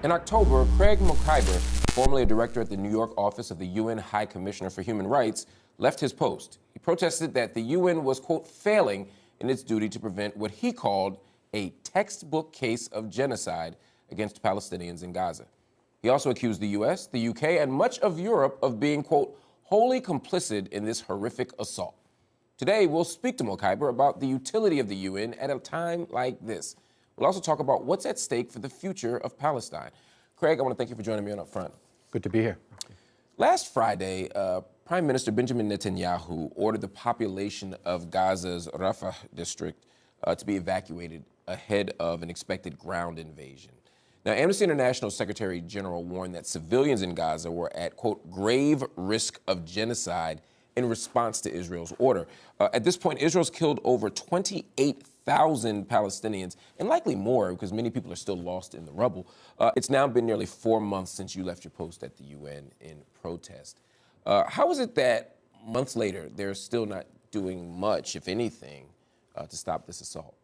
In October, Craig Mokhiber, formerly a director at the New York office of the UN High Commissioner for Human Rights, left his post. He protested that the UN was, quote, failing in its duty to prevent what he called a textbook case of genocide against Palestinians in Gaza. He also accused the US, the UK, and much of Europe of being, quote, wholly complicit in this horrific assault. Today, we'll speak to Mokhiber about the utility of the UN at a time like this. We'll also talk about what's at stake for the future of Palestine. Craig, I want to thank you for joining me on UpFront. Good to be here. Last Friday, Prime Minister Benjamin Netanyahu ordered the population of Gaza's Rafah district to be evacuated ahead of an expected ground invasion. Now, Amnesty International Secretary General warned that civilians in Gaza were at, quote, grave risk of genocide in response to Israel's order. At this point, Israel's killed over 28,000 Palestinians, and likely more because many people are still lost in the rubble. It's now been nearly 4 months since you left your post at the UN in protest. How is it that months later, they're still not doing much, if anything, to stop this assault?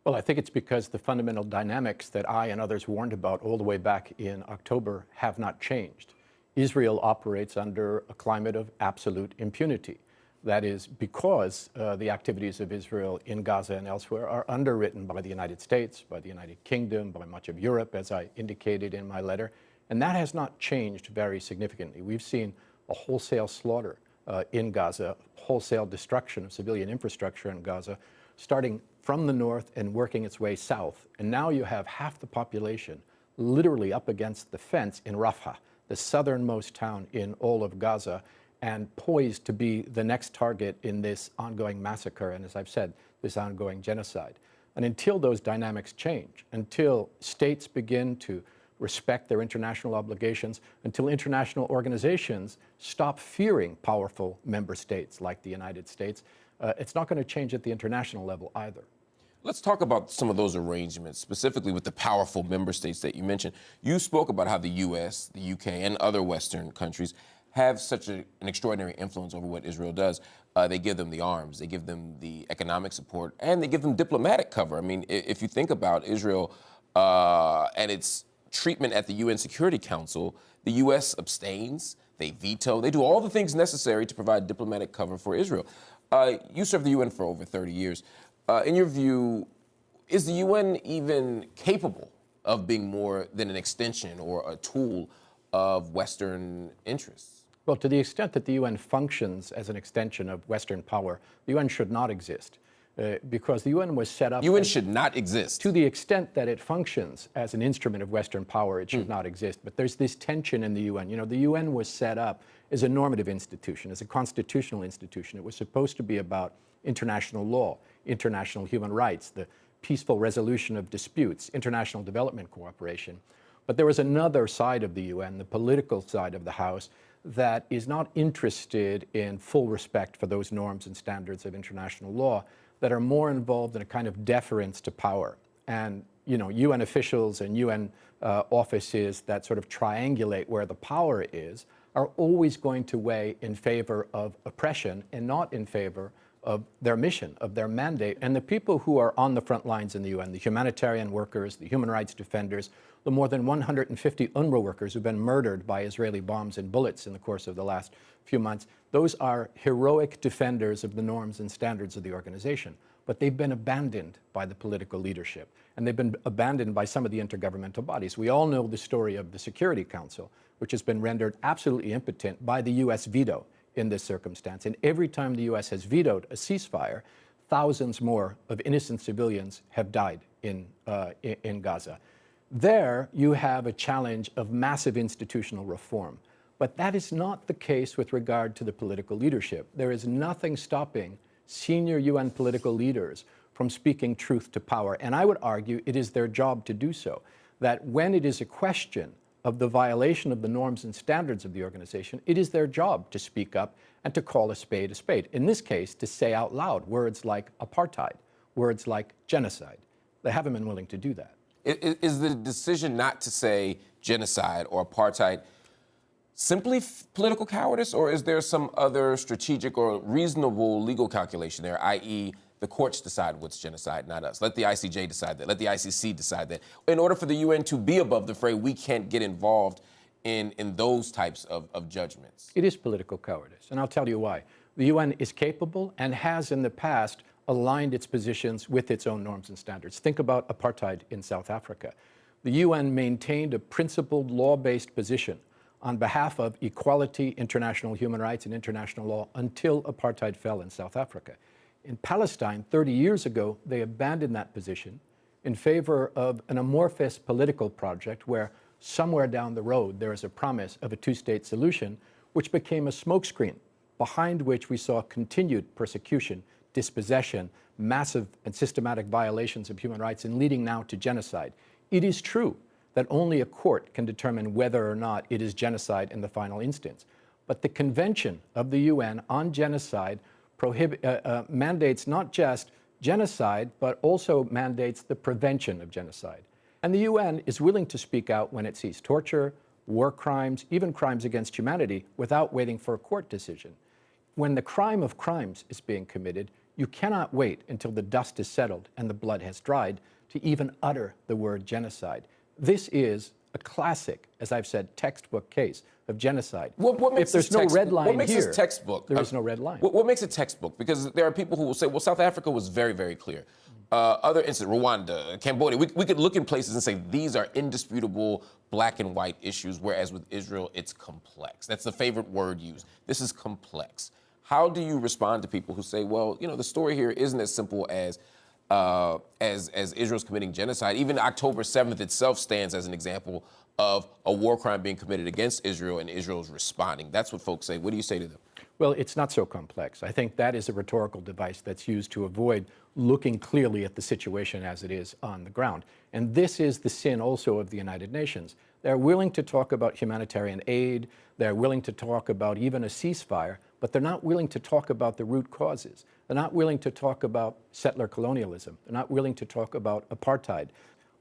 Well, I think it's because the fundamental dynamics that I and others warned about all the way back in October have not changed. Israel operates under a climate of absolute impunity. That is because the activities of Israel in Gaza and elsewhere are underwritten by the United States, by the United Kingdom, by much of Europe, as I indicated in my letter. And that has not changed very significantly. We've seen a wholesale slaughter in Gaza, wholesale destruction of civilian infrastructure in Gaza, starting from the north and working its way south. And now you have half the population literally up against the fence in Rafah, the southernmost town in all of Gaza, and poised to be the next target in this ongoing massacre, and as I've said, this ongoing genocide. And until those dynamics change, until states begin to respect their international obligations, until international organizations stop fearing powerful member states like the United States, it's not going to change at the international level either. Let's talk about some of those arrangements, specifically with the powerful member states that you mentioned. You spoke about how the US, the UK, and other Western countries have such an extraordinary influence over what Israel does. They give them the arms, they give them the economic support, and they give them diplomatic cover. I mean, if you think about Israel and its treatment at the UN Security Council, the US abstains, they veto, they do all the things necessary to provide diplomatic cover for Israel. You served the UN for over 30 years. In your view, is the UN even capable of being more than an extension or a tool of Western interests? Well, to the extent that the UN functions as an extension of Western power, the UN should not exist. Because the UN was set up... UN should not exist. To the extent that it functions as an instrument of Western power, it should not exist. But there's this tension in the UN. You know, the UN was set up as a normative institution, as a constitutional institution. It was supposed to be about international law, international human rights, the peaceful resolution of disputes, international development cooperation. But there was another side of the UN, the political side of the House, that is not interested in full respect for those norms and standards of international law, that are more involved in a kind of deference to power. And, you know, UN officials and UN offices that sort of triangulate where the power is are always going to weigh in favor of oppression and not in favor of their mission, of their mandate. And the people who are on the front lines in the UN, the humanitarian workers, the human rights defenders, the more than 150 UNRWA workers who've been murdered by Israeli bombs and bullets in the course of the last few months, those are heroic defenders of the norms and standards of the organization. But they've been abandoned by the political leadership, and they've been abandoned by some of the intergovernmental bodies. We all know the story of the Security Council, which has been rendered absolutely impotent by the US veto in this circumstance. And every time the US has vetoed a ceasefire, thousands more of innocent civilians have died in Gaza. There, you have a challenge of massive institutional reform. But that is not the case with regard to the political leadership. There is nothing stopping senior UN political leaders from speaking truth to power. And I would argue it is their job to do so. That when it is a question of the violation of the norms and standards of the organization, it is their job to speak up and to call a spade a spade. In this case, to say out loud words like apartheid, words like genocide. They haven't been willing to do that. Is the decision not to say genocide or apartheid simply political cowardice, or is there some other strategic or reasonable legal calculation there, i.e. the courts decide what's genocide, not us. Let the ICJ decide that. Let the ICC decide that. In order for the UN to be above the fray, we can't get involved in those types of judgments. It is political cowardice, and I'll tell you why. The UN is capable and has in the past aligned its positions with its own norms and standards. Think about apartheid in South Africa. The UN maintained a principled, law-based position on behalf of equality, international human rights, and international law until apartheid fell in South Africa. In Palestine, 30 years ago, they abandoned that position in favor of an amorphous political project where somewhere down the road there is a promise of a two-state solution, which became a smokescreen behind which we saw continued persecution, dispossession, massive and systematic violations of human rights, and leading now to genocide. It is true that only a court can determine whether or not it is genocide in the final instance. But the Convention of the UN on Genocide mandates not just genocide, but also mandates the prevention of genocide. And the UN is willing to speak out when it sees torture, war crimes, even crimes against humanity, without waiting for a court decision. When the crime of crimes is being committed, you cannot wait until the dust is settled and the blood has dried to even utter the word genocide. This is a classic, as I've said, textbook case of genocide. If there's no red line here, what makes this textbook? There is no red line. What makes it textbook? Because there are people who will say, well, South Africa was very, very clear. Other instances, Rwanda, Cambodia, we could look in places and say these are indisputable black and white issues, whereas with Israel, it's complex. That's the favorite word used. This is complex. How do you respond to people who say, well, you know, the story here isn't as simple as Israel's committing genocide? Even October 7th itself stands as an example of a war crime being committed against Israel and Israel's responding. That's what folks say. What do you say to them? Well, it's not so complex. I think that is a rhetorical device that's used to avoid looking clearly at the situation as it is on the ground. And this is the sin also of the United Nations. They're willing to talk about humanitarian aid. They're willing to talk about even a ceasefire, but they're not willing to talk about the root causes. They're not willing to talk about settler colonialism. They're not willing to talk about apartheid.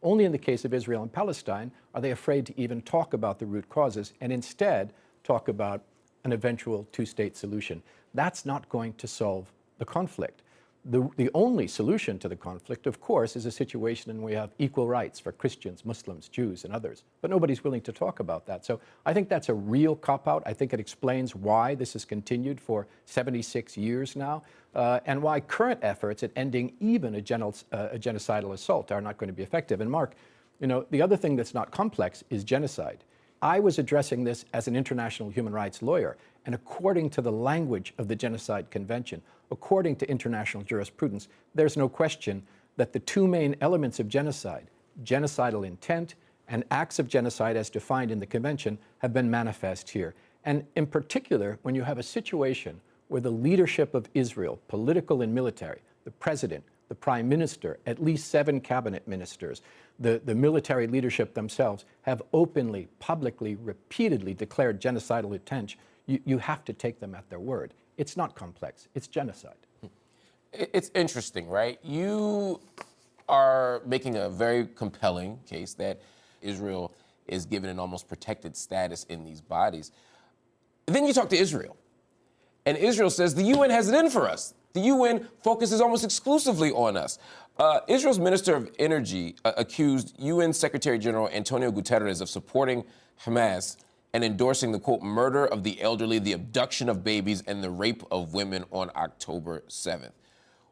Only in the case of Israel and Palestine are they afraid to even talk about the root causes and instead talk about an eventual two-state solution. That's not going to solve the conflict. The only solution to the conflict, of course, is a situation in which we have equal rights for Christians, Muslims, Jews, and others. But nobody's willing to talk about that. So I think that's a real cop-out. I think it explains why this has continued for 76 years now, and why current efforts at ending even a genocidal assault are not going to be effective. And Mark, you know, the other thing that's not complex is genocide. I was addressing this as an international human rights lawyer, and according to the language of the Genocide Convention, according to international jurisprudence, there's no question that the two main elements of genocide, genocidal intent and acts of genocide as defined in the Convention, have been manifest here. And in particular, when you have a situation where the leadership of Israel, political and military, the president, the prime minister, at least 7 cabinet ministers, the military leadership themselves have openly, publicly, repeatedly declared genocidal intent, you have to take them at their word. It's not complex. It's genocide. It's interesting, right? You are making a very compelling case that Israel is given an almost protected status in these bodies. Then you talk to Israel, and Israel says the UN has it in for us. The UN focuses almost exclusively on us. Israel's Minister of Energy accused UN Secretary General Antonio Guterres of supporting Hamas and endorsing the, quote, murder of the elderly, the abduction of babies, and the rape of women on October 7th.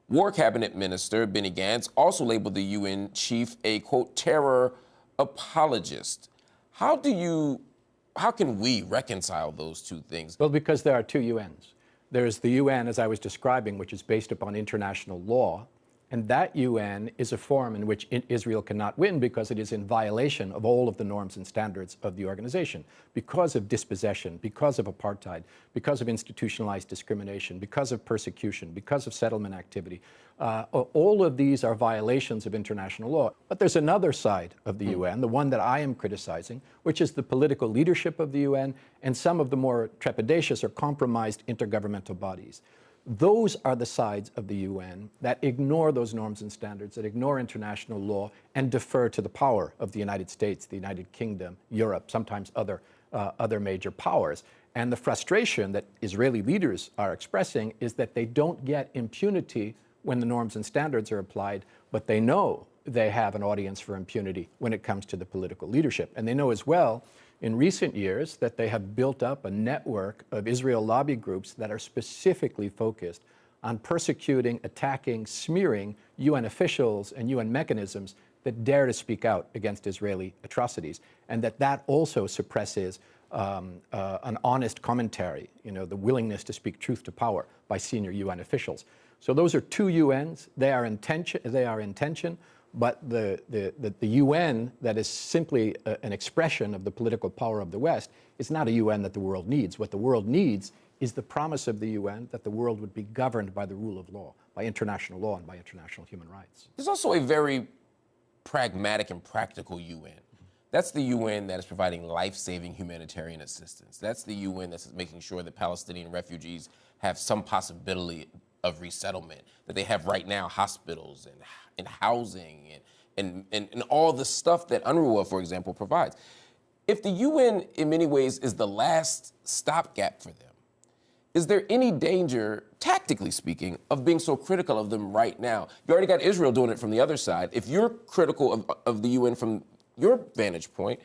War Cabinet Minister Benny Gantz also labeled the UN chief a, quote, terror apologist. How can we reconcile those two things? Well, because there are two UNs. There's the UN, as I was describing, which is based upon international law, and that UN is a forum in which Israel cannot win because it is in violation of all of the norms and standards of the organization, because of dispossession, because of apartheid, because of institutionalized discrimination, because of persecution, because of settlement activity. All of these are violations of international law. But there's another side of the UN, the one that I am criticizing, which is the political leadership of the UN and some of the more trepidatious or compromised intergovernmental bodies. Those are the sides of the UN that ignore those norms and standards, that ignore international law, and defer to the power of the United States, the United Kingdom, Europe, sometimes other major powers. And the frustration that Israeli leaders are expressing is that they don't get impunity when the norms and standards are applied, but they know they have an audience for impunity when it comes to the political leadership. And they know as well, in recent years, that they have built up a network of Israel lobby groups that are specifically focused on persecuting, attacking, smearing UN officials and UN mechanisms that dare to speak out against Israeli atrocities, and that also suppresses an honest commentary, the willingness to speak truth to power by senior UN officials. So those are two UNs. They are in tension, but the UN that is simply an expression of the political power of the West is not a UN that the world needs. What the world needs is the promise of the UN that the world would be governed by the rule of law, by international law and by international human rights. There's also a very pragmatic and practical UN. That's the UN that is providing life-saving humanitarian assistance. That's the UN that's making sure that Palestinian refugees have some possibility of resettlement, that they have right now hospitals and housing and all the stuff that UNRWA, for example, provides. If the UN, in many ways, is the last stopgap for them, is there any danger, tactically speaking, of being so critical of them right now? You already got Israel doing it from the other side. If you're critical of the UN from your vantage point,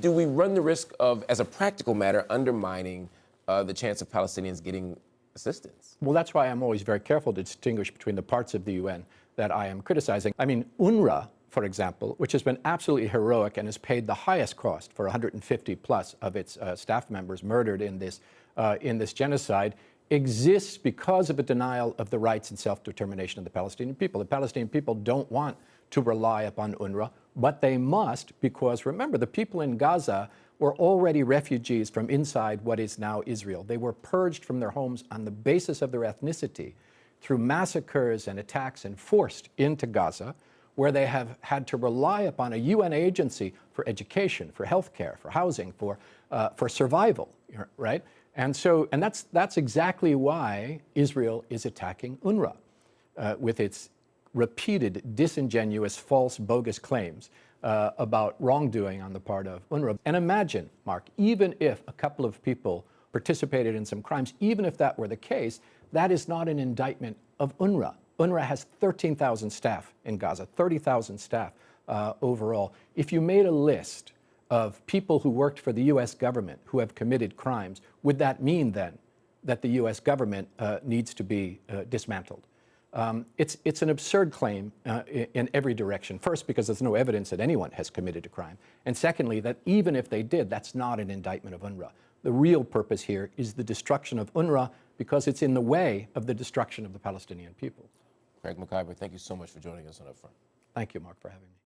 do we run the risk of, as a practical matter, undermining the chance of Palestinians getting assistance? Well, that's why I'm always very careful to distinguish between the parts of the UN that I am criticizing. I mean, UNRWA, for example, which has been absolutely heroic and has paid the highest cost for 150 plus of its staff members murdered in this genocide, exists because of a denial of the rights and self-determination of the Palestinian people. The Palestinian people don't want to rely upon UNRWA, but they must, because remember, the people in Gaza were already refugees from inside what is now Israel. They were purged from their homes on the basis of their ethnicity through massacres and attacks and forced into Gaza, where they have had to rely upon a UN agency for education, for healthcare, for housing, for survival, right? And that's exactly why Israel is attacking UNRWA with its repeated, disingenuous, false, bogus claims about wrongdoing on the part of UNRWA. And imagine, Mark, even if a couple of people participated in some crimes, even if that were the case, that is not an indictment of UNRWA. UNRWA has 13,000 staff in Gaza, 30,000 staff overall. If you made a list of people who worked for the U.S. government who have committed crimes, would that mean then that the U.S. government needs to be dismantled? It's an absurd claim in every direction. First, because there's no evidence that anyone has committed a crime. And secondly, that even if they did, that's not an indictment of UNRWA. The real purpose here is the destruction of UNRWA because it's in the way of the destruction of the Palestinian people. Craig Mokhiber, thank you so much for joining us on UpFront. Thank you, Mark, for having me.